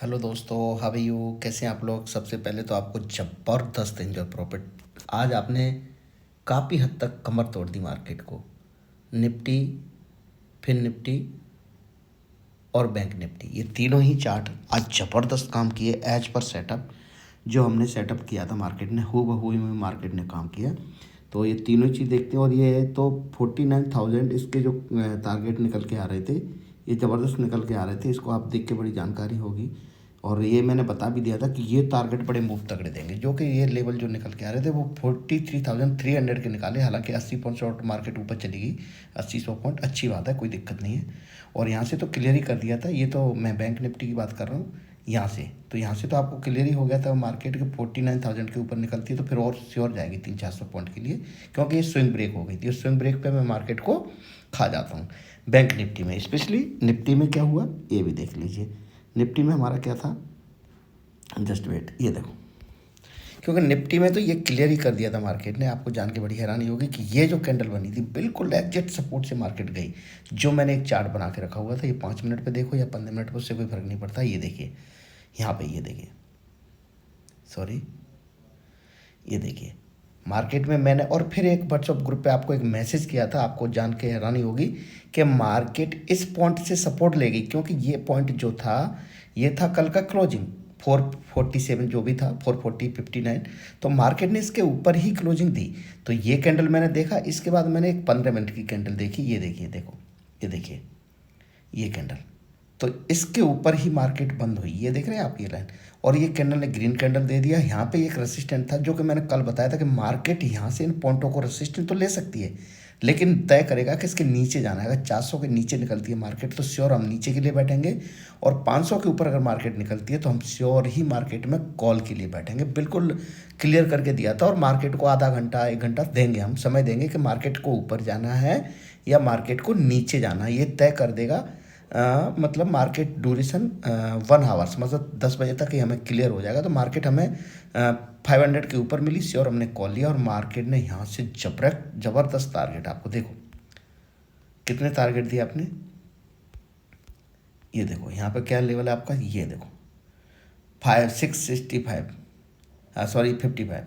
Hello दोस्तों, how are you? कैसे हैं आप लोग? सबसे पहले तो आपको ज़बरदस्त एंजॉय प्रॉफिट। आज आपने काफ़ी हद तक कमर तोड़ दी मार्केट को। निफ्टी, फिर निफ्टी और बैंक निफ्टी, ये तीनों ही चार्ट आज ज़बरदस्त काम किए एज पर सेटअप। जो हमने सेटअप किया था मार्केट ने हूबहू में मार्केट ने काम किया। तो ये तीनों चीज़ देखते हैं और ये तो 49,000 इसके जो टारगेट निकल के आ रहे थे, ये ज़बरदस्त निकल के आ रहे थे। इसको आप देख के बड़ी जानकारी होगी। और ये मैंने बता भी दिया था कि ये टारगेट बड़े मूव तगड़े देंगे, जो कि ये लेवल जो निकल के आ रहे थे वो 43,300 के निकाले। हालांकि 80 पॉइंट शॉर्ट मार्केट ऊपर चली गई, 80-100 पॉइंट, अच्छी बात है, कोई दिक्कत नहीं है। और यहाँ से तो क्लियर ही कर दिया था। ये तो मैं बैंक निफ्टी की बात कर रहा हूँ। यहाँ से तो आपको क्लियर ही हो गया था मार्केट के 49,000 के ऊपर निकलती है तो फिर और श्योर जाएगी 300-400 पॉइंट के लिए, क्योंकि ये स्विंग ब्रेक हो गई थी। उस स्विंग ब्रेक पे मैं मार्केट को खा जाता हूँ। बैंक निफ्टी में स्पेशली निफ्टी में क्या हुआ ये भी देख लीजिए। निफ्टी में हमारा क्या था, जस्ट वेट, ये देखो। क्योंकि निफ्टी में तो ये क्लियर ही कर दिया था मार्केट ने, आपको जान के बड़ी हैरानी होगी कि ये जो कैंडल बनी थी बिल्कुल एग्जैक्ट सपोर्ट से मार्केट गई। जो मैंने एक चार्ट बना के रखा हुआ था, ये 5 मिनट पे देखो या 15 मिनट पे, उससे कोई फर्क नहीं पड़ता। ये देखिए यहाँ पे, ये देखिए, सॉरी, ये देखिए मार्केट में मैंने और फिर एक व्हाट्सअप ग्रुप पे आपको एक मैसेज किया था। आपको जान के हैरानी होगी कि मार्केट इस पॉइंट से सपोर्ट लेगी, क्योंकि ये पॉइंट जो था ये था कल का क्लोजिंग 447 जो भी था, 440-59। तो मार्केट ने इसके ऊपर ही क्लोजिंग दी। तो ये कैंडल मैंने देखा, इसके बाद मैंने एक 15 मिनट की कैंडल देखी। ये देखिए, देखो, ये देखिए, ये कैंडल, तो इसके ऊपर ही मार्केट बंद हुई। ये देख रहे हैं आप ये लाइन, और ये कैंडल ने ग्रीन कैंडल दे दिया। यहाँ पे एक रेसिस्टेंट था, जो कि मैंने कल बताया था कि मार्केट यहाँ से इन पॉइंटों को रेसिस्टेंट तो ले सकती है, लेकिन तय करेगा कि इसके नीचे जाना है। अगर 400 के नीचे निकलती है मार्केट तो श्योर हम नीचे के लिए बैठेंगे, और 500 के ऊपर अगर मार्केट निकलती है तो हम श्योर ही मार्केट में कॉल के लिए बैठेंगे। बिल्कुल क्लियर करके दिया था। और मार्केट को आधा घंटा 1 घंटा देंगे, हम समय देंगे कि मार्केट को ऊपर जाना है या मार्केट को नीचे जाना है, ये तय कर देगा। मतलब मार्केट ड्यूरेशन 1 आवर्स, मतलब 10 बजे तक ही हमें क्लियर हो जाएगा। तो मार्केट हमें 500 के ऊपर मिली, श्योर हमने कॉल लिया, और मार्केट ने यहाँ से जबरदस्त टारगेट, आपको देखो कितने टारगेट दिए आपने। ये देखो यहाँ पे क्या लेवल है आपका, ये देखो 665, सॉरी 55।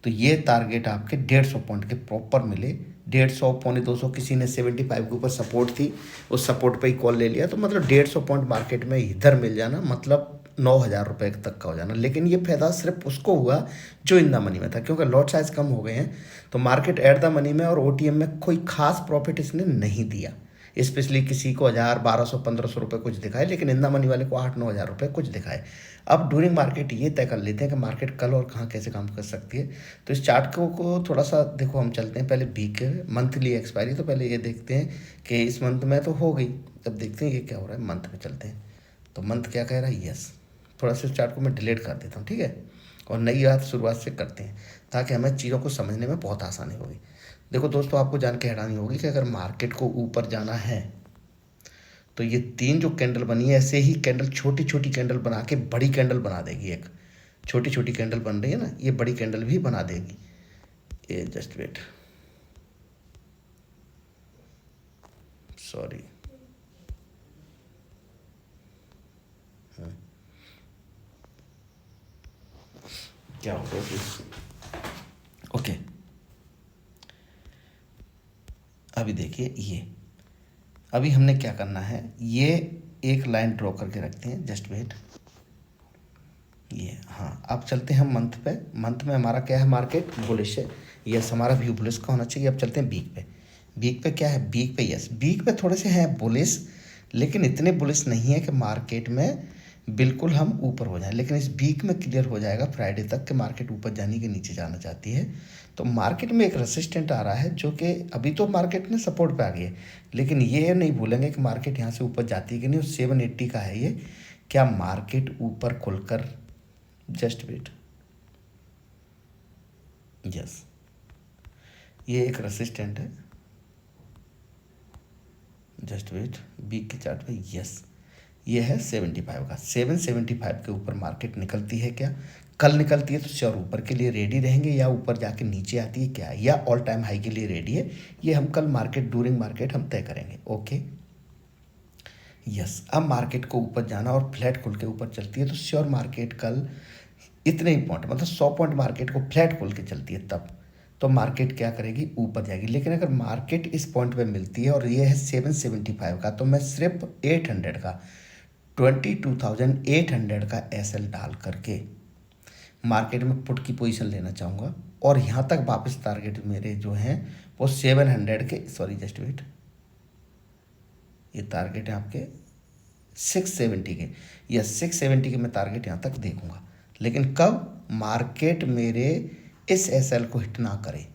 तो ये टारगेट आपके 150 पॉइंट के प्रॉपर मिले। 150, 150, किसी ने 75 के ऊपर सपोर्ट थी, उस सपोर्ट पे ही कॉल ले लिया। तो मतलब 150 पॉइंट मार्केट में इधर मिल जाना, मतलब 9,000 रुपये तक का हो जाना। लेकिन ये फायदा सिर्फ उसको हुआ जो इन द मनी में था, क्योंकि लॉट साइज कम हो गए हैं। तो मार्केट एट द मनी में और ओटीएम में कोई खास प्रॉफिट इसने नहीं दिया। स्पेशली किसी को 1,000, 1,200, 1,500 रुपये कुछ दिखाए, लेकिन इंदा मनी वाले को 8-9 हज़ार रुपये कुछ दिखाए। अब ड्यूरिंग मार्केट ये तय कर लेते हैं कि मार्केट कल और कहाँ कैसे काम कर सकती है। तो इस चार्ट को थोड़ा सा देखो, हम चलते हैं पहले वीक मंथली एक्सपायरी। तो पहले ये देखते हैं कि इस मंथ में तो हो गई, अब देखते हैं ये क्या हो रहा है। मंथ में चलते हैं, तो मंथ क्या कह रहा है, यस। थोड़ा सा इस चार्ट को मैं डिलीट कर देता हूँ, ठीक है, और नई बात शुरुआत से करते हैं, ताकि हमें चीज़ों को समझने में बहुत आसानी होगी। देखो दोस्तों, आपको जान के हैरानी होगी कि अगर मार्केट को ऊपर जाना है तो ये तीन जो कैंडल बनी है, ऐसे ही कैंडल छोटी छोटी कैंडल बना के बड़ी कैंडल बना देगी। एक छोटी छोटी कैंडल बन रही है ना, ये बड़ी कैंडल भी बना देगी। ये जस्ट वेट, सॉरी, क्या हो गया ओके। अभी देखिए, ये अभी हमने क्या करना है, ये एक लाइन ड्रॉ करके रखते हैं, जस्ट वेट। ये हाँ, अब चलते हैं हम मंथ पे। मंथ में हमारा क्या है, मार्केट बुलिश है, यस, हमारा व्यू बुलिश का होना चाहिए। अब चलते हैं वीक पे। वीक पे क्या है, वीक पे यस, वीक पे थोड़े से हैं बुलिश, लेकिन इतने बुलिश नहीं है कि मार्केट में बिल्कुल हम ऊपर हो जाएं। लेकिन इस वीक में क्लियर हो जाएगा फ्राइडे तक कि मार्केट ऊपर जाने के नीचे जाना चाहती है। तो मार्केट में एक रेसिस्टेंट आ रहा है, जो कि अभी तो मार्केट ने सपोर्ट पे आ गई है, लेकिन ये नहीं भूलेंगे कि मार्केट यहाँ से ऊपर जाती है कि नहीं। 780 का है ये, क्या मार्केट ऊपर खुलकर, जस्ट वेट, यस, ये एक रेसिस्टेंट है, जस्ट वेट, वीक के चार्ट पे, यस, ये है 75 का। 775 के ऊपर मार्केट निकलती है क्या, कल निकलती है तो श्योर ऊपर के लिए रेडी रहेंगे, या ऊपर जाके नीचे आती है क्या, या ऑल टाइम हाई के लिए रेडी है, ये हम कल मार्केट ड्यूरिंग मार्केट हम तय करेंगे। ओके, यस, अब मार्केट को ऊपर जाना और फ्लैट खुल के ऊपर चलती है तो श्योर मार्केट कल इतने ही पॉइंट, मतलब 100 पॉइंट मार्केट को फ्लैट खोल के चलती है तब तो मार्केट क्या करेगी, ऊपर जाएगी। लेकिन अगर मार्केट इस पॉइंट पे मिलती है और ये है 775 का, तो मैं सिर्फ 800 का 22,800 का एसएल डाल करके मार्केट में पुट की पोजीशन लेना चाहूँगा। और यहाँ तक वापस टारगेट मेरे जो हैं वो 700 के, सॉरी जस्ट वेट, ये टारगेट है आपके 670 के, या 670 के मैं टारगेट यहाँ तक देखूंगा। लेकिन कब मार्केट मेरे इस एसएल को हिट ना करे,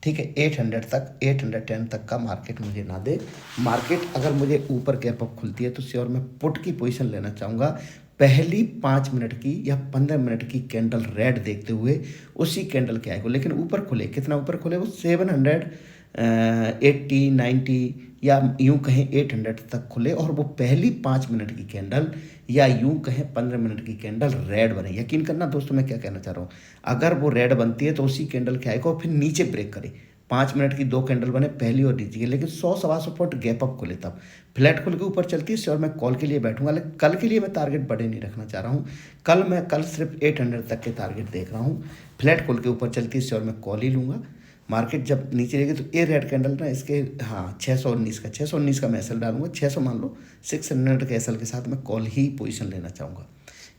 ठीक है, 800 तक, 810 तक का मार्केट मुझे ना दे। मार्केट अगर मुझे ऊपर गैप अप खुलती है तो श्योर मैं पुट की पोजीशन लेना चाहूँगा। पहली 5 मिनट की या 15 मिनट की कैंडल रेड देखते हुए उसी कैंडल के आएगा। लेकिन ऊपर खुले, कितना ऊपर खुले, वो 780, 90 या यूं कहें 800 तक खुले और वो पहली 5 मिनट की कैंडल या यूं कहें 15 मिनट की कैंडल रेड बने। यकीन करना दोस्तों मैं क्या कहना चाह रहा हूँ, अगर वो रेड बनती है तो उसी कैंडल के आएगा और फिर नीचे ब्रेक करे। 5 मिनट की 2 कैंडल बने, पहली और नीचे की, लेकिन 100-125 पॉइंट गैप अप खुले तब फ्लैट खुल के ऊपर चलती है श्योर मैं कॉल के लिए बैठूंगा। लेकिन कल के लिए मैं टारगेट बड़े नहीं रखना चाह रहा हूँ। कल सिर्फ 800 तक के टारगेट देख रहा हूँ। फ्लैट खुल के ऊपर चलती है श्योर मैं कॉल ही लूँगा। मार्केट जब नीचे रहेगी तो ये रेड कैंडल ना इसके, हाँ 619 का मैं एसएल डालूंगा, 600 मान लो, 600 के एसएल के साथ मैं कॉल ही पोजीशन लेना चाहूँगा।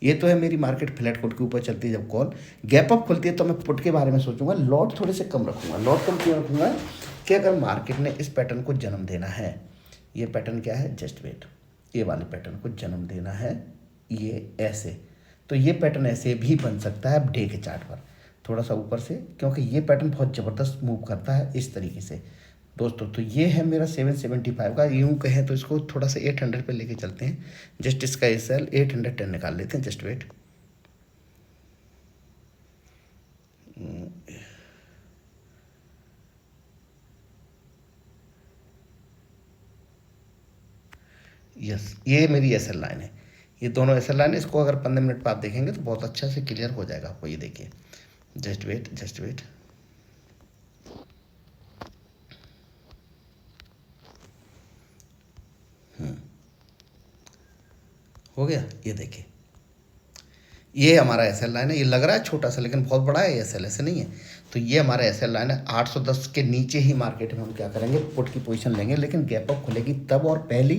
ये तो है मेरी मार्केट फ्लैट कोट के ऊपर चलती है। जब कॉल गैप अप खुलती है तो मैं पुट के बारे में सोचूंगा, लॉट थोड़े से कम रखूंगा। लॉट कम क्यों रखूंगा कि अगर मार्केट ने इस पैटर्न को जन्म देना है, ये पैटर्न क्या है, जस्ट वेट, ये वाले पैटर्न को जन्म देना है, ये ऐसे, तो ये पैटर्न ऐसे भी बन सकता है अब डे के चार्ट पर थोड़ा सा ऊपर से, क्योंकि ये पैटर्न बहुत ज़बरदस्त मूव करता है इस तरीके से दोस्तों। तो ये है मेरा 775 का, यूँ कहें तो इसको थोड़ा सा 800 पे लेके चलते हैं। जस्ट इसका एसएल 810 निकाल लेते हैं, जस्ट वेट। यस, ये मेरी एसएल लाइन है, ये दोनों एसएल लाइन है। इसको अगर 15 मिनट पर आप देखेंगे तो बहुत अच्छा से क्लियर हो जाएगा आपको। ये देखिए, जस्ट वेट, जस्ट वेट, हो गया। ये देखिए, ये हमारा एसएल लाइन है। ये लग रहा है छोटा सा लेकिन बहुत बड़ा है एसएल, ऐसे नहीं है। तो ये हमारा एसएल लाइन है। 810 के नीचे ही मार्केट में हम क्या करेंगे, पुट की पोजीशन लेंगे। लेकिन गैप अप खुलेगी तब, और पहली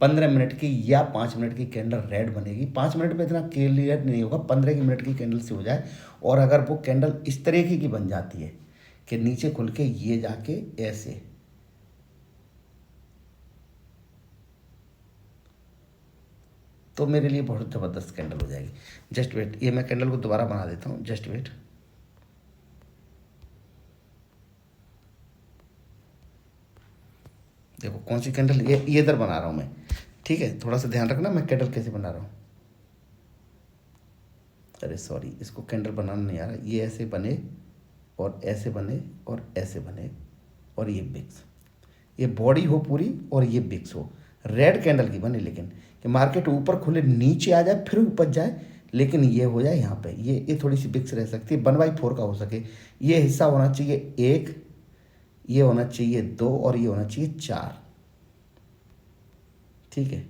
15 मिनट की या 5 मिनट की कैंडल रेड बनेगी। 5 मिनट में इतना क्लियर नहीं होगा, 15 मिनट की कैंडल से हो जाए। और अगर वो कैंडल इस तरीके की बन जाती है कि नीचे खुल के ये जाके ऐसे, तो मेरे लिए बहुत ज़बरदस्त कैंडल हो जाएगी। जस्ट वेट, ये मैं कैंडल को दोबारा बना देता हूँ, जस्ट वेट। देखो कौन सी कैंडल, ये इधर बना रहा हूँ मैं, ठीक है। थोड़ा सा ध्यान रखना मैं कैंडल कैसे बना रहा हूँ। अरे सॉरी, इसको कैंडल बनाना नहीं आ रहा। ये ऐसे बने और ऐसे बने और ऐसे बने और ये बिक्स, ये बॉडी हो पूरी और ये बिक्स हो, रेड कैंडल की बने। लेकिन कि मार्केट ऊपर खुले नीचे आ जाए फिर ऊपर जाए, लेकिन ये हो जाए यहाँ पे, ये थोड़ी सी बिक्स रह सकती है। 1/4 का हो सके, ये हिस्सा होना चाहिए 1, ये होना चाहिए 2 और ये होना चाहिए 4, ठीक है।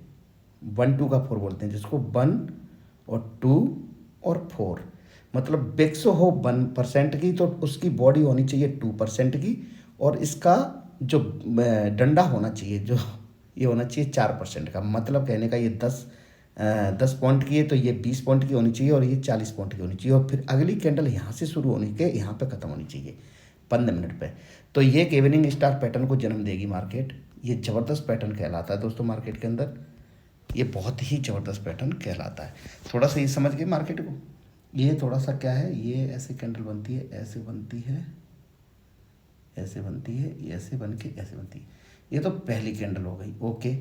1 2 का 4 बोलते हैं जिसको, 1 और 2 और 4, मतलब बिक्स हो 1% की तो उसकी बॉडी होनी चाहिए 2% की, और इसका जो डंडा होना चाहिए, जो ये होना चाहिए 4% का। मतलब कहने का ये 10 पॉइंट की है तो ये 20 पॉइंट की होनी चाहिए और ये 40 पॉइंट की होनी चाहिए। और फिर अगली कैंडल यहाँ से शुरू होने के यहाँ पे ख़त्म होनी चाहिए 15 मिनट पे। तो ये एक इवनिंग स्टार पैटर्न को जन्म देगी मार्केट। ये ज़बरदस्त पैटर्न कहलाता है दोस्तों मार्केट के अंदर, ये बहुत ही ज़बरदस्त पैटर्न कहलाता है। थोड़ा सा ये समझ गए मार्केट को। ये थोड़ा सा क्या है, ये ऐसे कैंडल बनती है, ऐसे बनती है, ऐसे बनती है, ये ऐसे बन के ऐसे बनती है। ये तो पहली कैंडल हो गई, ओके।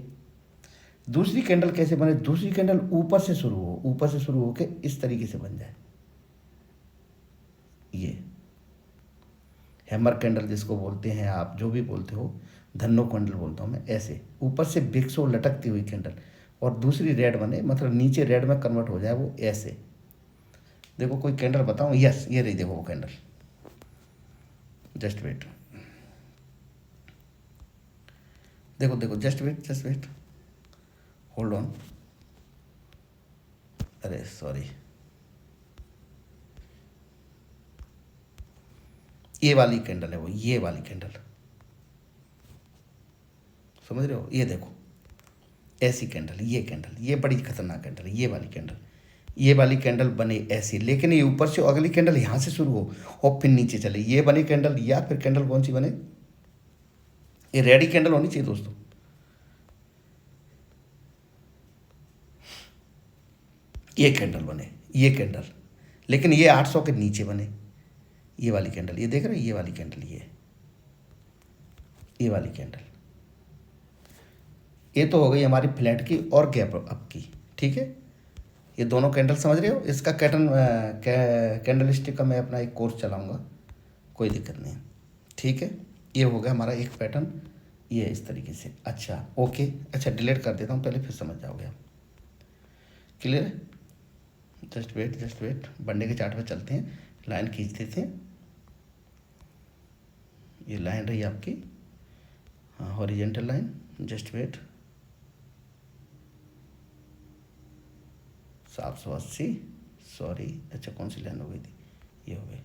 दूसरी कैंडल कैसे बने, दूसरी कैंडल ऊपर से शुरू हो, ऊपर से शुरू होके इस तरीके से बन जाए। ये हैमर कैंडल जिसको बोलते हैं, आप जो भी बोलते हो, धन्नो कैंडल बोलता हूँ मैं। ऐसे ऊपर से बिक्स हो लटकती हुई कैंडल और दूसरी रेड बने, मतलब नीचे रेड में कन्वर्ट हो जाए वो ऐसे। देखो कोई कैंडल बताऊँ, यस ये रही, देखो वो कैंडल, जस्ट वेट, देखो देखो, just wait, just wait, hold on, अरे सॉरी, ये वाली कैंडल है वो, ये वाली कैंडल, समझ रहे हो? ये देखो ऐसी कैंडल, ये कैंडल, ये बड़ी खतरनाक कैंडल है, ये वाली कैंडल, ये वाली कैंडल बने ऐसी, लेकिन ये ऊपर से अगली कैंडल यहाँ से शुरू हो और फिर नीचे चले, ये बनी कैंडल, या फिर कैंडल कौन सी बने, ये रेडी कैंडल होनी चाहिए दोस्तों। ये कैंडल बने, ये कैंडल, लेकिन ये 800 के नीचे बने, ये वाली कैंडल, ये देख रहे हो, ये वाली कैंडल, ये वाली कैंडल, ये तो हो गई हमारी फ्लैट की और गैप अप की, ठीक है। ये दोनों कैंडल समझ रहे हो, इसका कैंडल स्टिक का मैं अपना एक कोर्स चलाऊंगा, कोई दिक्कत नहीं, ठीक है। ये हो गया हमारा एक पैटर्न, ये इस तरीके से, अच्छा ओके, अच्छा डिलीट कर देता हूँ पहले, फिर समझ जाओगे आप, क्लियर है। जस्ट वेट, बंडे के चार्ट पे चलते हैं, लाइन खींचते थे, ये लाइन रही आपकी, हाँ horizontal line, just wait, 780, sorry, अच्छा कौन सी लाइन हो गई थी, ये हो गई,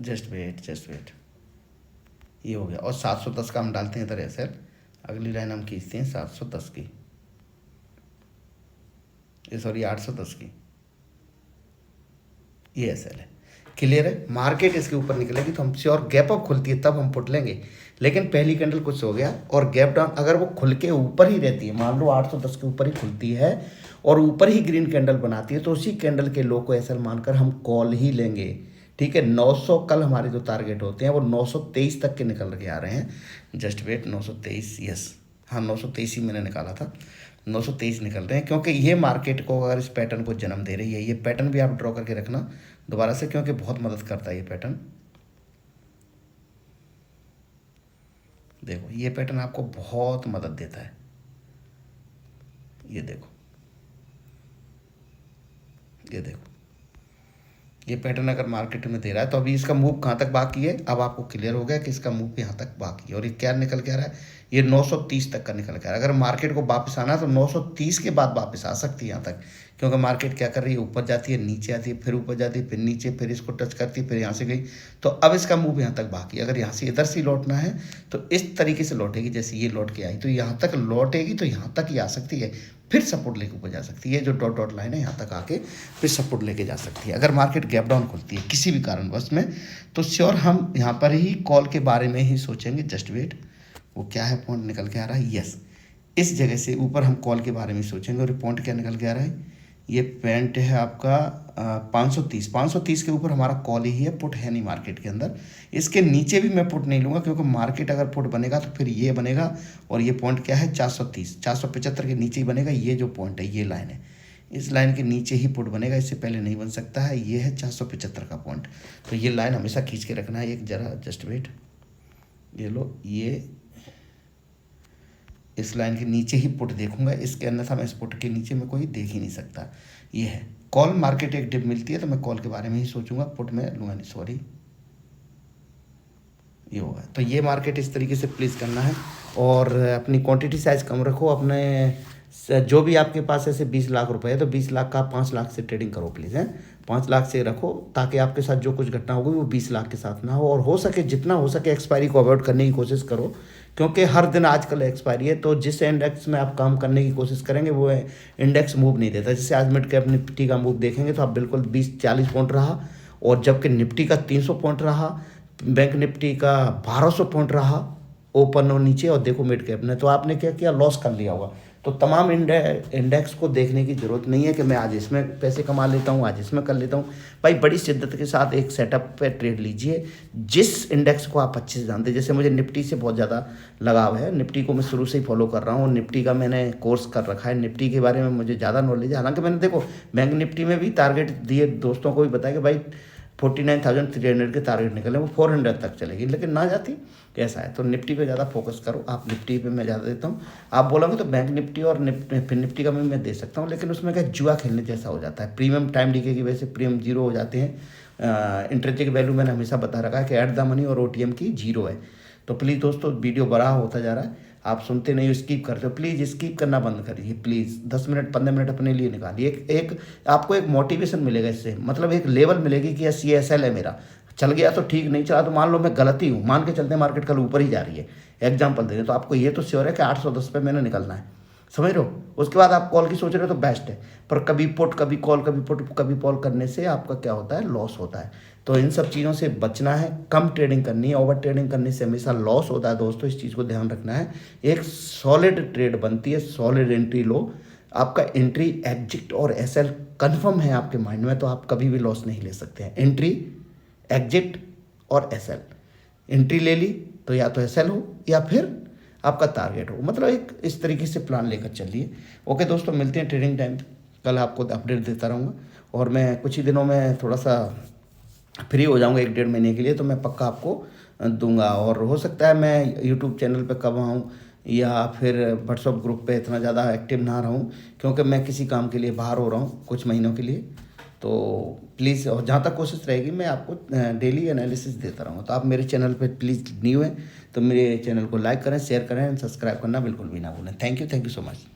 जस्ट वेट, ये हो गया, और 710 का हम डालते हैं इधर ऐसे, अगली लाइन हम खींचते हैं 710 की, ये सॉरी 810 की, ये ऐसे है, क्लियर है। मार्केट इसके ऊपर निकलेगी तो हम श्योर गैप अप खुलती है तब हम पुट लेंगे, लेकिन पहली कैंडल कुछ हो गया और गैप डाउन, अगर वो खुल के ऊपर ही रहती है, मान लो 810 के ऊपर ही खुलती है और ऊपर ही ग्रीन कैंडल बनाती है, तो उसी कैंडल के लो को ऐसा मानकर हम कॉल ही लेंगे, ठीक है। 900 कल हमारे जो टारगेट होते हैं वो 923 तक के निकल के आ रहे हैं, जस्ट वेट, 923, यस हाँ 923 ही मैंने निकाला था, 923 निकल रहे हैं, क्योंकि ये मार्केट को अगर इस पैटर्न को जन्म दे रही है, ये पैटर्न भी आप ड्रॉ करके रखना दोबारा से, क्योंकि बहुत मदद करता है ये पैटर्न। देखो ये पैटर्न आपको बहुत मदद देता है, ये देखो, ये देखो, ये पैटर्न अगर मार्केट में दे रहा है तो अभी इसका मूव कहाँ तक बाकी है, अब आपको क्लियर हो गया कि इसका मूव यहाँ तक बाकी है, और ये क्या निकल के आ रहा है, ये 930 तक का निकल के आ रहा है। अगर मार्केट को वापस आना है तो 930 के बाद वापस आ सकती है यहाँ तक, क्योंकि मार्केट क्या कर रही है, ऊपर जाती है, नीचे आती है, फिर ऊपर जाती है, फिर नीचे, फिर इसको टच करती है, फिर यहाँ से गई, तो अब इसका मूव यहाँ तक बाकी है। अगर यहाँ से इधर से लौटना है तो इस तरीके से लौटेगी, जैसे ये लौट के आई तो यहाँ तक लौटेगी, तो यहाँ तक ही आ सकती है, फिर सपोर्ट लेके ऊपर जा सकती है, जो डॉट डॉट लाइन है यहाँ तक आके फिर सपोर्ट लेके जा सकती है। अगर मार्केट गैप डाउन खुलती है किसी भी कारणवश में, तो श्योर हम यहाँ पर ही कॉल के बारे में ही सोचेंगे, जस्ट वेट, वो क्या है पॉइंट निकल के आ रहा है, यस इस जगह से ऊपर हम कॉल के बारे में सोचेंगे, और पॉइंट क्या निकल के आ रहा है, ये पॉइंट है आपका 530 के ऊपर हमारा कॉल ही है, पुट है नहीं मार्केट के अंदर। इसके नीचे भी मैं पुट नहीं लूँगा, क्योंकि मार्केट अगर पुट बनेगा तो फिर ये बनेगा, और ये पॉइंट क्या है 430, 475 के नीचे ही बनेगा, ये जो पॉइंट है, ये लाइन है, इस लाइन के नीचे ही पुट बनेगा, इससे पहले नहीं बन सकता है, ये है 475 का पॉइंट। तो ये लाइन हमेशा खींच के रखना है, एक जरा जस्ट वेट, ये लो, ये इस लाइन के नीचे ही पुट देखूंगा, इसके अन्यथा मैं इस पुट के नीचे में कोई देख ही नहीं सकता। ये है कॉल, मार्केट एक डिप मिलती है तो मैं कॉल के बारे में ही सोचूंगा, पुट में लूँगा नहीं, सॉरी ये होगा। तो ये मार्केट इस तरीके से प्लेस करना है, और अपनी क्वांटिटी साइज कम रखो, अपने जो भी आपके पास ऐसे 20 लाख रुपए है तो 20 लाख का 5 लाख से ट्रेडिंग करो प्लीज़, है 5 लाख से रखो, ताकि आपके साथ जो कुछ घटना होगी वो 20 लाख के साथ ना हो, और हो सके जितना हो सके एक्सपायरी को अवॉइड करने की कोशिश करो, क्योंकि हर दिन आजकल एक्सपायरी है। तो जिस इंडेक्स में आप काम करने की कोशिश करेंगे वो इंडेक्स मूव नहीं देता। जैसे आज मिड कैप निफ्टी का मूव देखेंगे तो आप बिल्कुल 20-40 पॉइंट रहा, और जबकि निफ्टी का 300 पॉइंट रहा, बैंक निफ्टी का 1200 पॉइंट रहा ओपन और नीचे, और देखो मिड कैप ने, तो आपने क्या किया, लॉस कर लिया होगा। तो तमाम इंडेक्स को देखने की ज़रूरत नहीं है कि मैं आज इसमें पैसे कमा लेता हूँ, आज इसमें कर लेता हूँ। भाई बड़ी शिद्दत के साथ एक सेटअप पे ट्रेड लीजिए, जिस इंडेक्स को आप अच्छे से जानते हैं। जैसे मुझे निफ्टी से बहुत ज़्यादा लगाव है, निफ्टी को मैं शुरू से ही फॉलो कर रहा हूँ, निफ्टी का मैंने कोर्स कर रखा है, निफ्टी के बारे में मुझे ज़्यादा नॉलेज है। हालांकि मैंने देखो बैंक निफ्टी में भी टारगेट दिए, दोस्तों को भी बताया कि भाई 49,300 के टारगेट निकले, वो 400 तक चलेगी, लेकिन ना जाती कैसा है। तो निफ्टी पे ज़्यादा फोकस करो आप, निफ्टी पे मैं ज़्यादा देता हूँ। आप बोलोगे तो बैंक निफ्टी और फिर निफ्टी का मैं दे सकता हूँ, लेकिन उसमें क्या जुआ खेलने जैसा हो जाता है। प्रीमियम टाइम डीके की वजह से प्रीमियम जीरो हो जाते हैं। इंटरेस्ट वैल्यू मैंने हमेशा बता रखा है कि एट द मनी और OTM की जीरो है। तो प्लीज़ दोस्तों, वीडियो बड़ा होता जा रहा है, आप सुनते नहीं हो, स्किप करते हो। प्लीज़ स्किप करना बंद करिए, प्लीज़ 10 मिनट 15 मिनट अपने लिए निकालिए। एक आपको एक मोटिवेशन मिलेगा इससे, मतलब एक लेवल मिलेगी कि यस ये SL है मेरा। चल गया तो ठीक, नहीं चला तो मान लो मैं गलती हूँ, मान के चलते मार्केट कल ऊपर ही जा रही है, एग्जाम्पल दे रहे, तो आपको ये तो श्योर है कि 810 पे मैंने निकलना है, समझ रहे हो। उसके बाद आप कॉल की सोच रहे हो तो बेस्ट है, पर कभी पुट कभी कॉल कभी पुट कभी कॉल करने से आपका क्या होता है, लॉस होता है। तो इन सब चीज़ों से बचना है, कम ट्रेडिंग करनी है। ओवर ट्रेडिंग करने से हमेशा लॉस होता है दोस्तों, इस चीज़ को ध्यान रखना है। एक सॉलिड ट्रेड बनती है, सॉलिड एंट्री लो। आपका एंट्री एग्जिट और SL कन्फर्म है आपके माइंड में, तो आप कभी भी लॉस नहीं ले सकते हैं। एंट्री एग्जिट और SL, एंट्री ले ली तो या तो SL हो या फिर आपका टारगेट हो, मतलब एक इस तरीके से प्लान लेकर चलिए। ओके दोस्तों, मिलते हैं ट्रेडिंग टाइम पे, कल आपको अपडेट देता रहूँगा। और मैं कुछ ही दिनों में थोड़ा सा फ्री हो जाऊँगा 1-1.5 महीने के लिए, तो मैं पक्का आपको दूंगा। और हो सकता है मैं यूट्यूब चैनल पे कब आऊँ या फिर व्हाट्सअप ग्रुप पे इतना ज़्यादा एक्टिव ना रहूँ, क्योंकि मैं किसी काम के लिए बाहर हो रहा हूँ कुछ महीनों के लिए। तो प्लीज़, और जहाँ तक कोशिश रहेगी मैं आपको डेली एनालिसिस देता रहूँगा। तो आप मेरे चैनल पे प्लीज़ न्यू हैं तो मेरे चैनल को लाइक करें, शेयर करें, सब्सक्राइब करना बिल्कुल भी ना भूलें। Thank you so much.